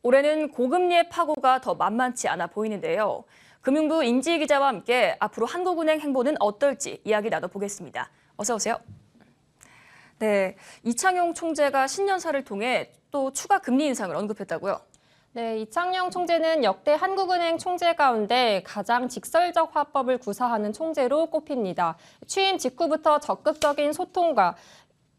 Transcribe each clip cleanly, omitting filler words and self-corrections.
올해는 고금리의 파고가 더 만만치 않아 보이는데요. 금융부 임지희 기자와 함께 앞으로 한국은행 행보는 어떨지 이야기 나눠보겠습니다. 어서 오세요. 네, 이창용 총재가 신년사를 통해 또 추가 금리 인상을 언급했다고요? 네, 이창용 총재는 역대 한국은행 총재 가운데 가장 직설적 화법을 구사하는 총재로 꼽힙니다. 취임 직후부터 적극적인 소통과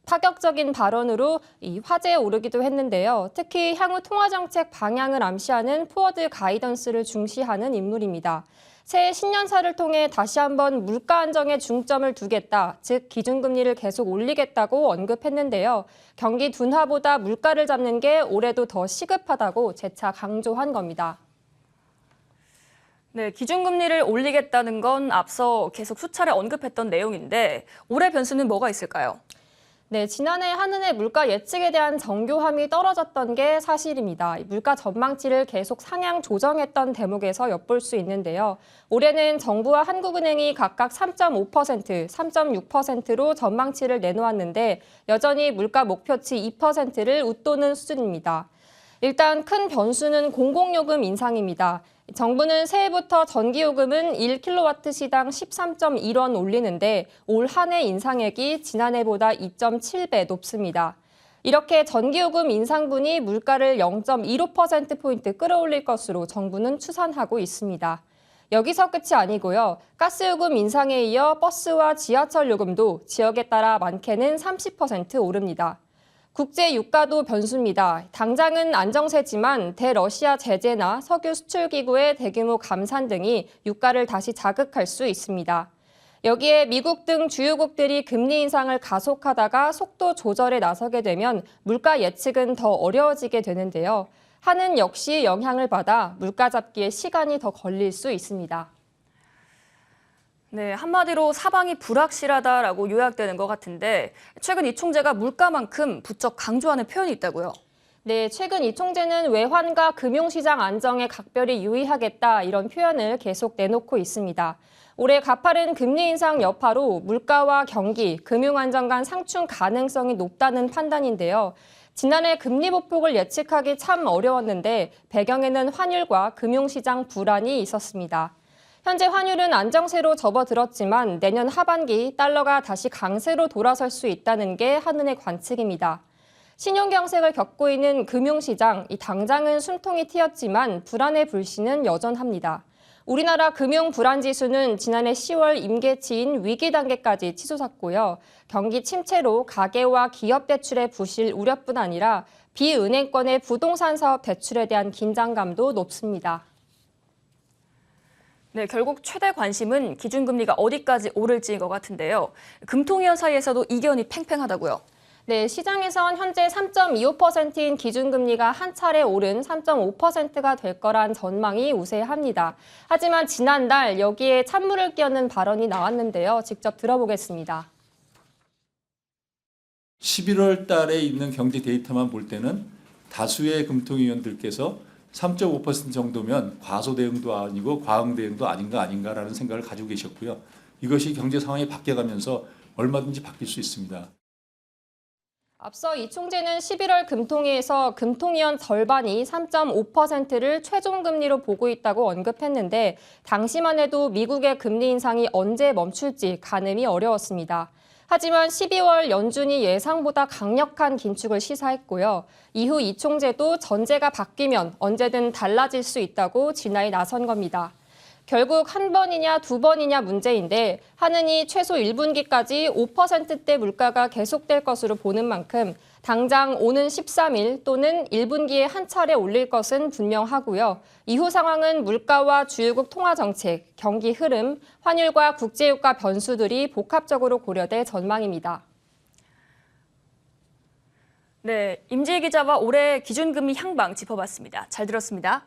파격적인 발언으로 화제에 오르기도 했는데요. 특히 향후 통화정책 방향을 암시하는 포워드 가이던스를 중시하는 인물입니다. 새해 신년사를 통해 다시 한번 물가 안정에 중점을 두겠다, 즉 기준금리를 계속 올리겠다고 언급했는데요. 경기 둔화보다 물가를 잡는 게 올해도 더 시급하다고 재차 강조한 겁니다. 네, 기준금리를 올리겠다는 건 앞서 계속 수차례 언급했던 내용인데 올해 변수는 뭐가 있을까요? 네, 지난해 한은의 물가 예측에 대한 정교함이 떨어졌던 게 사실입니다. 물가 전망치를 계속 상향 조정했던 대목에서 엿볼 수 있는데요. 올해는 정부와 한국은행이 각각 3.5%, 3.6%로 전망치를 내놓았는데 여전히 물가 목표치 2%를 웃도는 수준입니다. 일단 큰 변수는 공공요금 인상입니다. 정부는 새해부터 전기요금은 1kW시당 13.1원 올리는데 올 한 해 인상액이 지난해보다 2.7배 높습니다. 이렇게 전기요금 인상분이 물가를 0.15%포인트 끌어올릴 것으로 정부는 추산하고 있습니다. 여기서 끝이 아니고요. 가스요금 인상에 이어 버스와 지하철 요금도 지역에 따라 많게는 30% 오릅니다. 국제 유가도 변수입니다. 당장은 안정세지만 대러시아 제재나 석유 수출기구의 대규모 감산 등이 유가를 다시 자극할 수 있습니다. 여기에 미국 등 주요국들이 금리 인상을 가속하다가 속도 조절에 나서게 되면 물가 예측은 더 어려워지게 되는데요. 한은 역시 영향을 받아 물가 잡기에 시간이 더 걸릴 수 있습니다. 네, 한마디로 사방이 불확실하다라고 요약되는 것 같은데 최근 이 총재가 물가만큼 부쩍 강조하는 표현이 있다고요? 네, 최근 이 총재는 외환과 금융시장 안정에 각별히 유의하겠다 이런 표현을 계속 내놓고 있습니다. 올해 가파른 금리 인상 여파로 물가와 경기, 금융 안정 간 상충 가능성이 높다는 판단인데요. 지난해 금리 보폭을 예측하기 참 어려웠는데 배경에는 환율과 금융시장 불안이 있었습니다. 현재 환율은 안정세로 접어들었지만 내년 하반기 달러가 다시 강세로 돌아설 수 있다는 게 한은의 관측입니다. 신용경색을 겪고 있는 금융시장, 당장은 숨통이 트였지만 불안의 불씨는 여전합니다. 우리나라 금융불안지수는 지난해 10월 임계치인 위기 단계까지 치솟았고요. 경기 침체로 가계와 기업 대출의 부실 우려뿐 아니라 비은행권의 부동산 사업 대출에 대한 긴장감도 높습니다. 네, 결국 최대 관심은 기준금리가 어디까지 오를지인 것 같은데요. 금통위원 사이에서도 이견이 팽팽하다고요? 네, 시장에선 현재 3.25%인 기준금리가 한 차례 오른 3.5%가 될 거란 전망이 우세합니다. 하지만 지난달 여기에 찬물을 끼얹는 발언이 나왔는데요. 직접 들어보겠습니다. 11월 달에 있는 경제 데이터만 볼 때는 다수의 금통위원들께서 3.5% 정도면 과소 대응도 아니고 과응 대응도 아닌가라는 생각을 가지고 계셨고요. 이것이 경제 상황이 바뀌어가면서 얼마든지 바뀔 수 있습니다. 앞서 이 총재는 11월 금통위에서 금통위원 절반이 3.5%를 최종금리로 보고 있다고 언급했는데 당시만 해도 미국의 금리 인상이 언제 멈출지 가늠이 어려웠습니다. 하지만 12월 연준이 예상보다 강력한 긴축을 시사했고요. 이후 이 총재도 전제가 바뀌면 언제든 달라질 수 있다고 진화에 나선 겁니다. 결국 한 번이냐 두 번이냐 문제인데 한은이 최소 1분기까지 5%대 물가가 계속될 것으로 보는 만큼 당장 오는 13일 또는 1분기에 한 차례 올릴 것은 분명하고요. 이후 상황은 물가와 주요국 통화정책, 경기 흐름, 환율과 국제유가 변수들이 복합적으로 고려될 전망입니다. 네, 임지희 기자와 올해 기준금리 향방 짚어봤습니다. 잘 들었습니다.